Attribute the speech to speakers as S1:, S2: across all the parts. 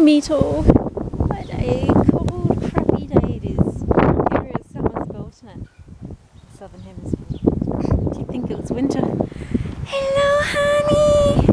S1: Mito. What a cold, crappy day it is. Here is summer's built in it. Southern Hemisphere. Do you think it was winter? Hello, honey!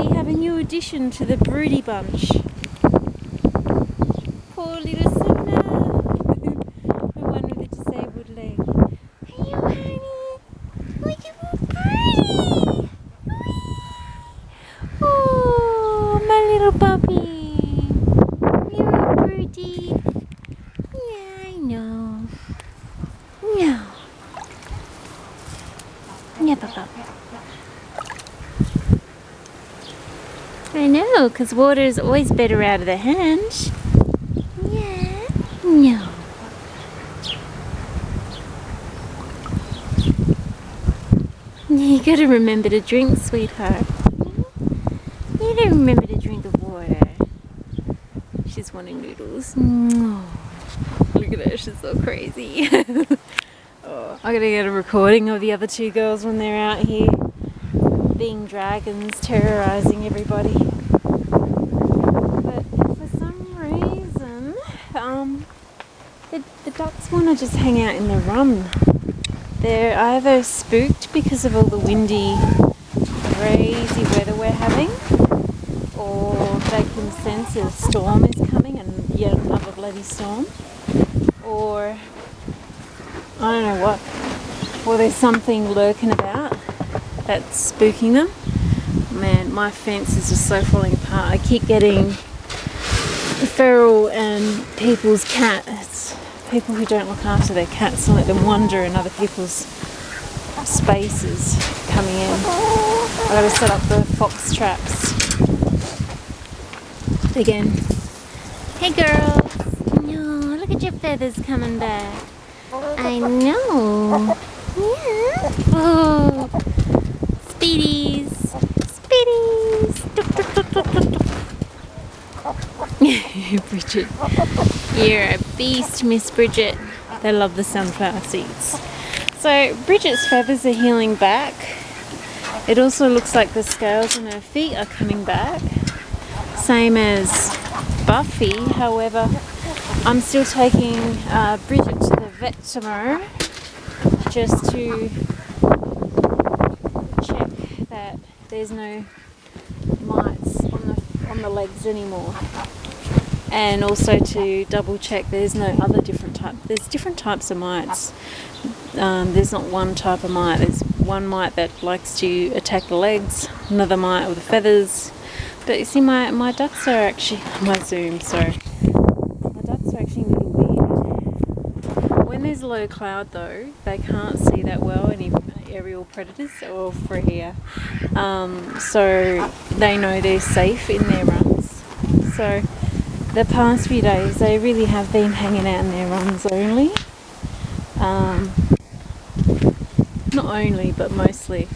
S1: We have a new addition to the Broody bunch. Poor little Sunna. The one with the disabled leg. Hello, honey! Look at my Broody! Oh, my little puppy! You're a Broody. Yeah, I know. No. Never go. I know, because water is always better out of the hand. Yeah. No. You gotta remember to drink, sweetheart. You gotta remember to drink the water. She's wanting noodles. Oh, look at her, she's so crazy. Oh, I gotta get a recording of the other two girls when they're out here being dragons, terrorizing everybody. But for some reason, the ducks want to just hang out in the run. They're either spooked because of all the windy, crazy weather we're having, or they can sense a storm is coming, and yet another bloody storm, or I don't know what, or there's something lurking about that's spooking them. Man, my fence is just so falling apart. I keep getting feral and people's cats, people who don't look after their cats and let them wander in other people's spaces coming in. I've got to set up the fox traps again. Hey girls! No, look at your feathers coming back. I know. Yeah. Oh, Speedies. Speedies. Bridget. You're a beast, Miss Bridget. They love the sunflower seeds. So Bridget's feathers are healing back. It also looks like the scales on her feet are coming back. Same as Buffy. However, I'm still taking Bridget to the vet tomorrow just to check that there's no mites on the legs anymore, and also to double check there's no other different types of mites. There's not one type of mite. There's one mite that likes to attack the legs, another mite with the feathers. But you see, my ducks are actually, my zoom, sorry. My ducks are actually a little weird. When there's low cloud though, they can't see that well, any aerial predators or Freya. So they know they're safe in their runs. So the past few days they really have been hanging out in their runs only. Not only, but mostly.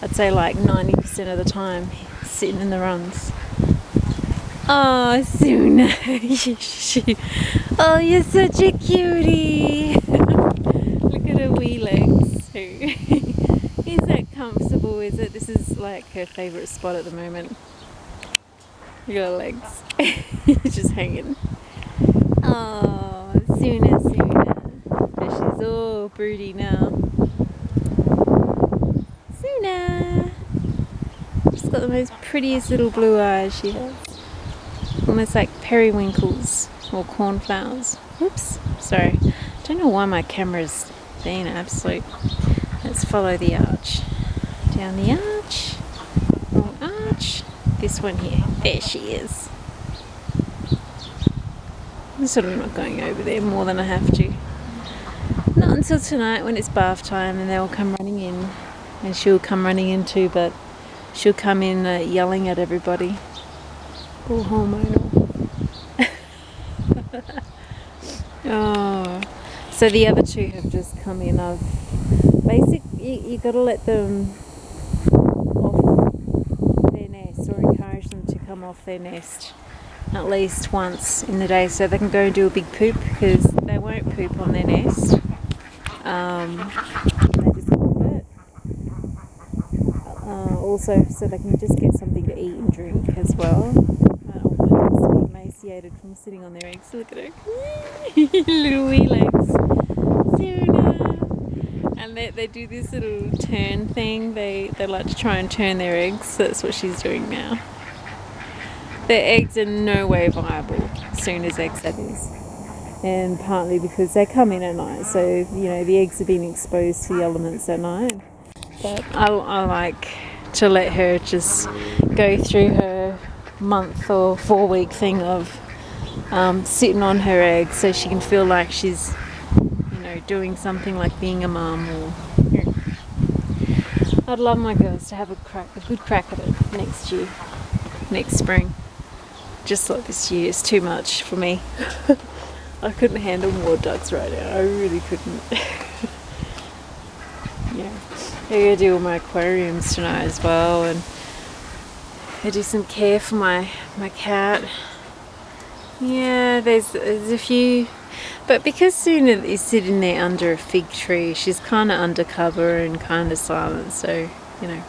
S1: I'd say like 90% of the time sitting in the runs. Oh, Sunna. Oh, you're such a cutie. Look at her wee legs too. Is that comfortable? Is it? This is like her favourite spot at the moment. Look at her legs. Just hanging. Oh, Sunna. But she's all broody now. Sunna. She's got the most prettiest little blue eyes she has. Almost like periwinkles or cornflowers. Oops, sorry. Don't know why my camera's being absolute. Let's follow the arch. Down the arch. Wrong arch. This one here. There she is. I'm sort of not going over there more than I have to. Not until tonight when it's bath time and they'll come running in. And she'll come running in too, but she'll come in yelling at everybody. All hormonal. Oh, so the other two have just come in. You got to let them off their nest, or encourage them to come off their nest at least once in the day, so they can go and do a big poop, because they won't poop on their nest. They just hold it. Also, so they can just get something to eat and drink as well. I don't want emaciated from sitting on their eggs. Look at her. Little wee legs. Serena. And they do this little turn thing. They like to try and turn their eggs. So that's what she's doing now. Their eggs are no way viable. Sunna's eggs, that is. And partly because they come in at night. So, you know, the eggs are being exposed to the elements at night. But I like to let her just go through her month or 4-week thing of sitting on her eggs so she can feel like she's, you know, doing something like being a mum. Or I'd love my girls to have a good crack at it next spring. Just like this year is too much for me. I couldn't handle more ducks right now. I really couldn't. Yeah, I gotta do all my aquariums tonight as well, and I do some care for my cat. Yeah, there's a few, but because Sunna is sitting there under a fig tree, she's kind of undercover and kind of silent. So, you know.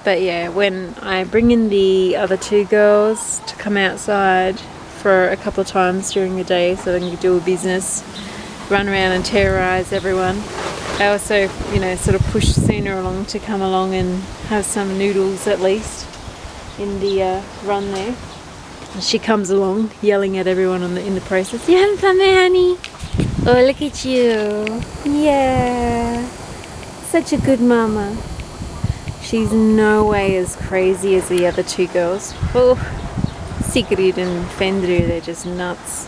S1: But yeah, when I bring in the other 2 girls to come outside for a couple of times during the day so they can do a business, run around and terrorise everyone. I also, you know, sort of push Sunna along to come along and have some noodles at least in the run there. And she comes along yelling at everyone in the process. You having fun there, honey? Oh, look at you. Yeah. Such a good mama. She's no way as crazy as the other 2 girls. Oh, Sigrid and Fenr, they're just nuts.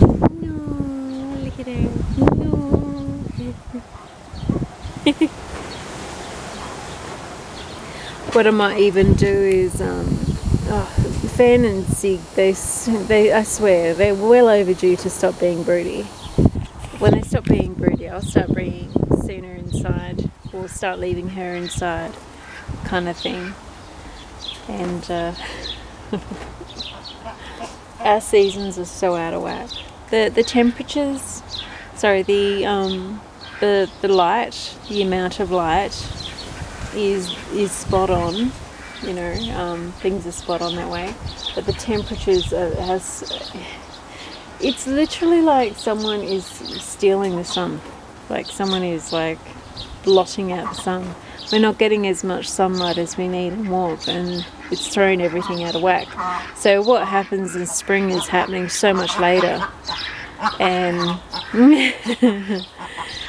S1: No, look at her. No. What I might even do is, Fenr and Sig, they, I swear, they're well overdue to stop being broody. When they stop being broody, I'll start bringing Sunna inside, or start leaving her inside, kind of thing. And our seasons are so out of whack. The temperatures, sorry, the light, the amount of light is spot on. You know, things are spot on that way. But the temperatures it's literally like someone is stealing the sun. Like someone is like blotting out the sun. We're not getting as much sunlight as we need and warmth, and it's thrown everything out of whack. So what happens in spring is happening so much later, and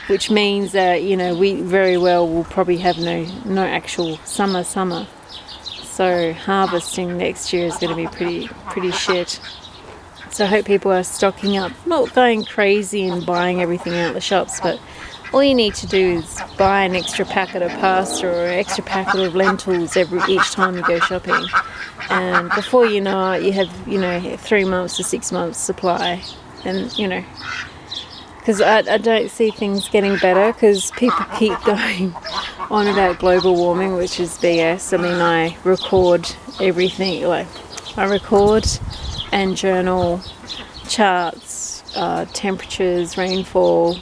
S1: which means that, you know, we very well will probably have no actual summer. So harvesting next year is going to be pretty shit. So I hope people are stocking up, not going crazy and buying everything out of the shops, but all you need to do is buy an extra packet of pasta or an extra packet of lentils each time you go shopping. And before you know it, you have, you know, 3 months to 6 months supply. And, you know, because I don't see things getting better, because people keep going on about global warming, which is BS. I mean, I record everything, like I record and journal charts, temperatures, rainfall,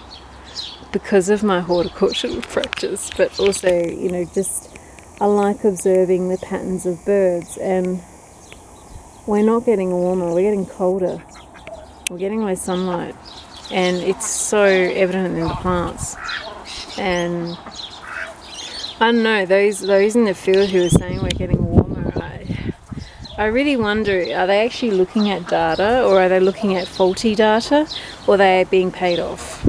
S1: because of my horticultural practice, but also, you know, just I like observing the patterns of birds, and we're not getting warmer, we're getting colder, we're getting less sunlight, and it's so evident in the plants. And I don't know, those in the field who are saying we're getting warmer, I really wonder, are they actually looking at data, or are they looking at faulty data, or are they being paid off?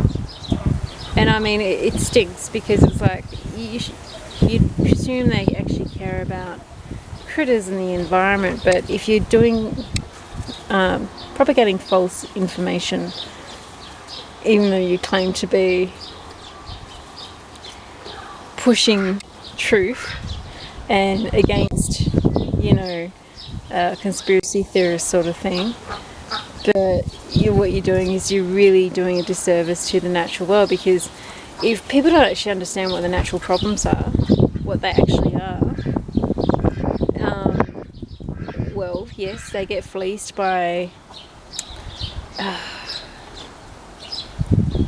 S1: And I mean, it stinks, because it's like, you'd presume they actually care about critters in the environment, but if you're doing, propagating false information, even though you claim to be pushing truth and against, you know, conspiracy theorist sort of thing, but what you're doing is you're really doing a disservice to the natural world, because if people don't actually understand what the natural problems are, what they actually are, well, yes, they get fleeced by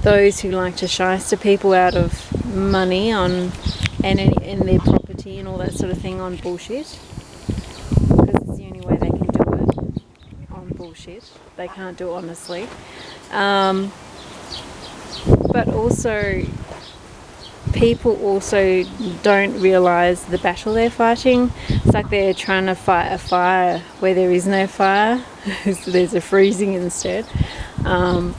S1: those who like to shyster people out of money on and their property and all that sort of thing on bullshit, because it's the only way they can do it, on bullshit. bullshit. They can't do it honestly. But also, people also don't realise the battle they're fighting. It's like they're trying to fight a fire where there is no fire. So there's a freezing instead. And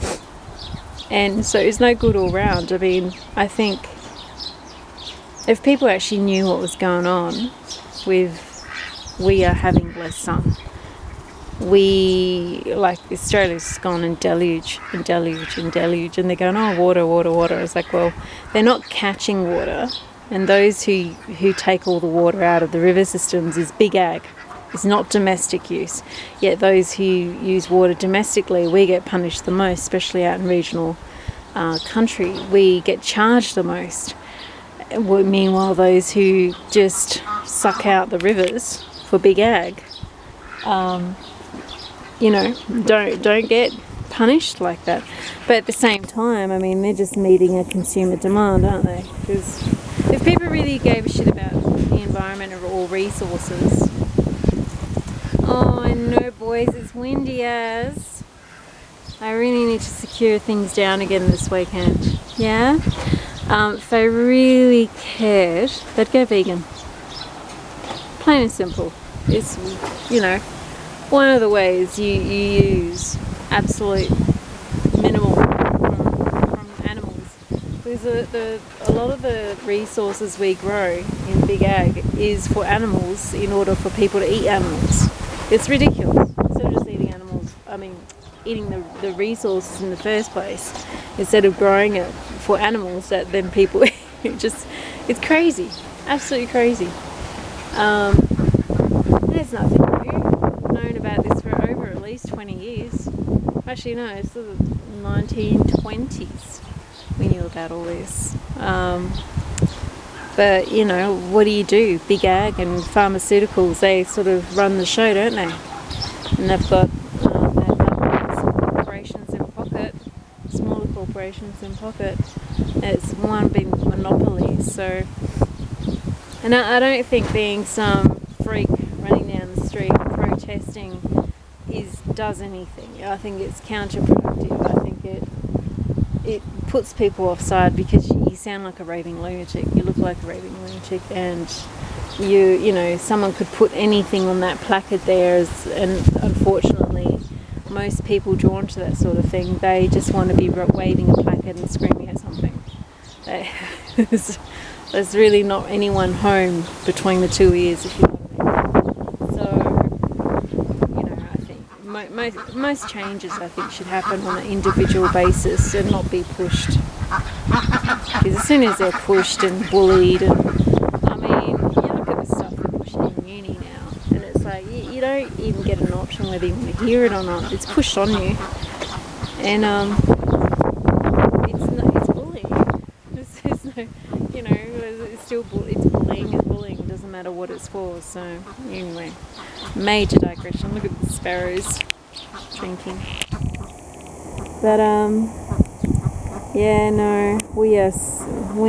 S1: so it's no good all round. I mean, I think if people actually knew what was going on with we are having less sun. Australia's gone and deluge, and they're going, oh, water. It's like, well, they're not catching water, and those who take all the water out of the river systems is big ag. It's not domestic use. Yet those who use water domestically, we get punished the most, especially out in regional country. We get charged the most. Meanwhile, those who just suck out the rivers for big ag, don't get punished like that. But at the same time, I mean, they're just meeting a consumer demand, aren't they? Because if people really gave a shit about the environment or resources... Oh, I know, boys, it's windy as... I really need to secure things down again this weekend. Yeah? If they really cared, they'd go vegan. Plain and simple. It's, one of the ways you use absolute minimal from animals. Because a lot of the resources we grow in big ag is for animals in order for people to eat animals. It's ridiculous. Instead of just eating animals, eating the resources in the first place, instead of growing it for animals that then people it's crazy. Absolutely crazy. There's nothing new. I've known about this for over at least 20 years. Actually, no, it's the 1920s we knew about all this. But, what do? Big ag and pharmaceuticals, they sort of run the show, don't they? And they've got corporations in pocket, smaller corporations in pocket. It's one big monopoly, so... And I don't think being some freak running down the street protesting does anything. I think it's counterproductive. I think it puts people offside because you sound like a raving lunatic. You look like a raving lunatic, and someone could put anything on that placard there, and unfortunately most people drawn to that sort of thing, they just want to be waving a placard and screaming at something. There's really not anyone home between the two ears, if you know what I mean. So, I think most changes, I think, should happen on an individual basis and not be pushed. Because as soon as they're pushed and bullied, and you look at the stuff they're pushing in uni now, and it's like you don't even get an option whether you want to hear it or not. It's pushed on you, and it's bullying. It's bullying, and bullying doesn't matter what it's for. So anyway, major digression. Look at the sparrows drinking. But we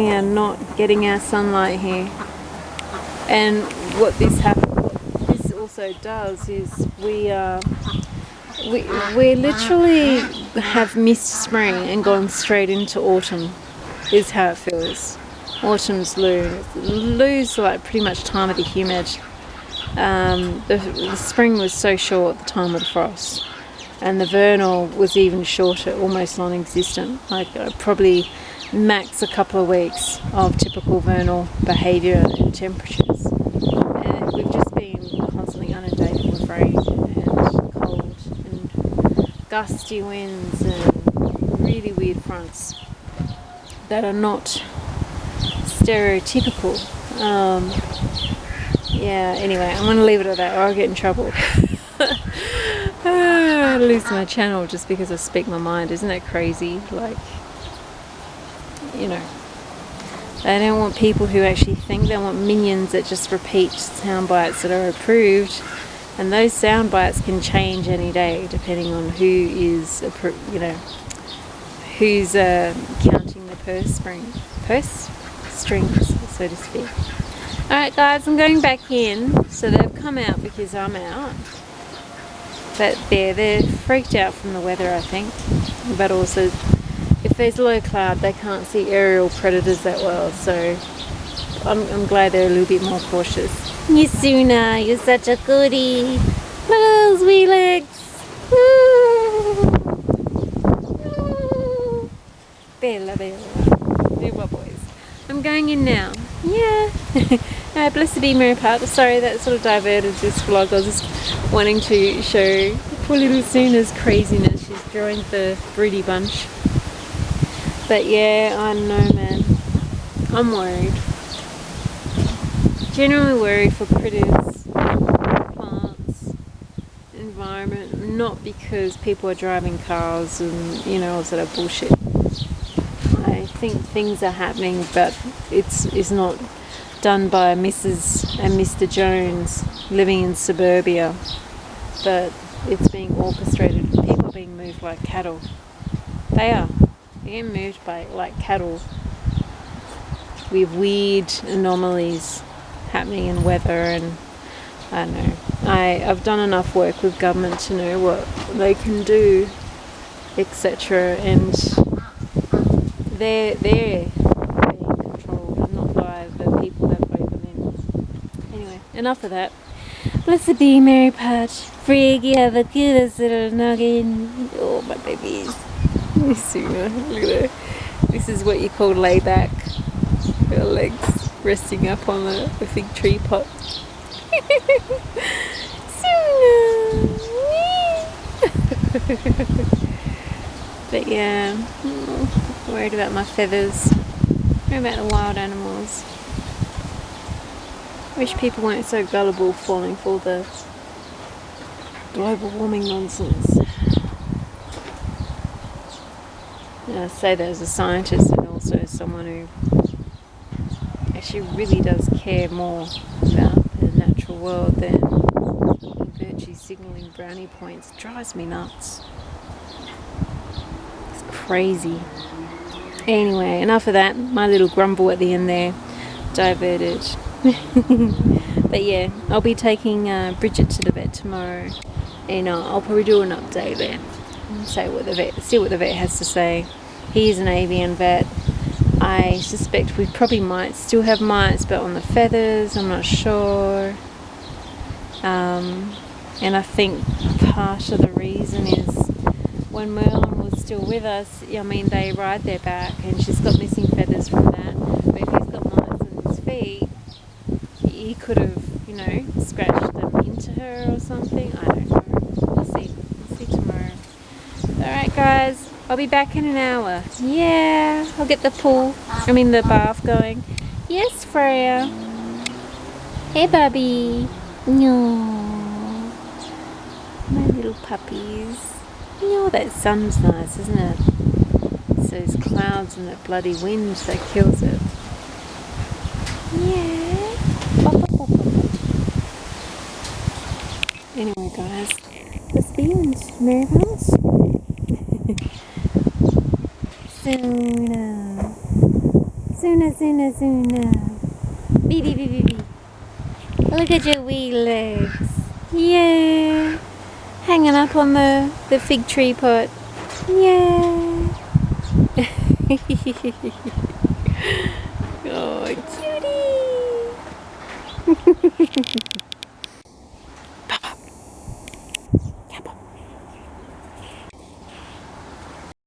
S1: are not getting our sunlight here. And what this also does is we literally have missed spring and gone straight into autumn. Is how it feels. Autumn's Lou's like pretty much time of the humid. The spring was so short at the time of the frost, and the vernal was even shorter, almost non-existent. Like probably max a couple of weeks of typical vernal behaviour and temperatures. And we've just been constantly inundated with rain and cold and gusty winds and really weird fronts that are not stereotypical. Anyway, I'm going to leave it at that or I'll get in trouble. I'll lose my channel just because I speak my mind. Isn't that crazy? They don't want people who actually think. They want minions that just repeat sound bites that are approved, and those sound bites can change any day depending on who is who's counting the purse strings, so to speak. Alright guys, I'm going back in. So they've come out because I'm out. But they're freaked out from the weather, I think. But also, if there's low cloud, they can't see aerial predators that well. So I'm glad they're a little bit more cautious. You Sunna, you're such a goodie. Look at those wee legs. Bella. They're my boys. I'm going in now. Yeah. Blessed be Mary Pat. Sorry, that sort of diverted this vlog. I was just wanting to show poor little Sunna's craziness. She's joined the broody bunch. But yeah, I don't know, man. I'm worried. Generally worried for critters, plants, environment. Not because people are driving cars and, you know, all sort of bullshit. I think things are happening, but it's not done by Mrs. and Mr. Jones living in suburbia, but it's being orchestrated. People are being moved like cattle. They are. They're getting moved by like cattle with weird anomalies happening in weather, and I don't know. I've done enough work with government to know what they can do, etc. And they're being controlled and not by the people that vote them in. Anyway, enough of that. Blessed be Mary Patch. Frigg, you have the cutest little noggin. Oh, my babies. Sunna, look at her. This is what you call layback. Her legs resting up on the fig tree pot. Sunna. But yeah, worried about my feathers. Worried about the wild animals. Wish people weren't so gullible falling for the global warming nonsense. And I say that as a scientist and also as someone who actually really does care more about the natural world than virtue signalling brownie points. It drives me nuts. It's crazy. Anyway, enough of that. My little grumble at the end there diverted. But yeah, I'll be taking Brigette to the vet tomorrow, and I'll probably do an update there and see what the vet has to say. He is an avian vet. I suspect we probably might still have mites, but on the feathers, I'm not sure. And I think part of the reason is when Merlin was still with us, I mean, they ride their back, and she's got missing feathers from that. But if he's got mites on his feet, he could have, you know, scratched them into her or something. I don't know. We'll see. We'll see tomorrow. Alright guys, I'll be back in an hour. Yeah, I'll get the bath going. Yes, Freya. Hey, Bubby. No. My little puppies. Oh, that sun's nice, isn't it? It's those clouds and that bloody wind that kills it. Yeah. Anyway, guys, let's be in Mary House. Sunna. Bee. Look at your wee legs. Yeah. Hanging up on the fig tree pot. Yeah. Oh, cutie.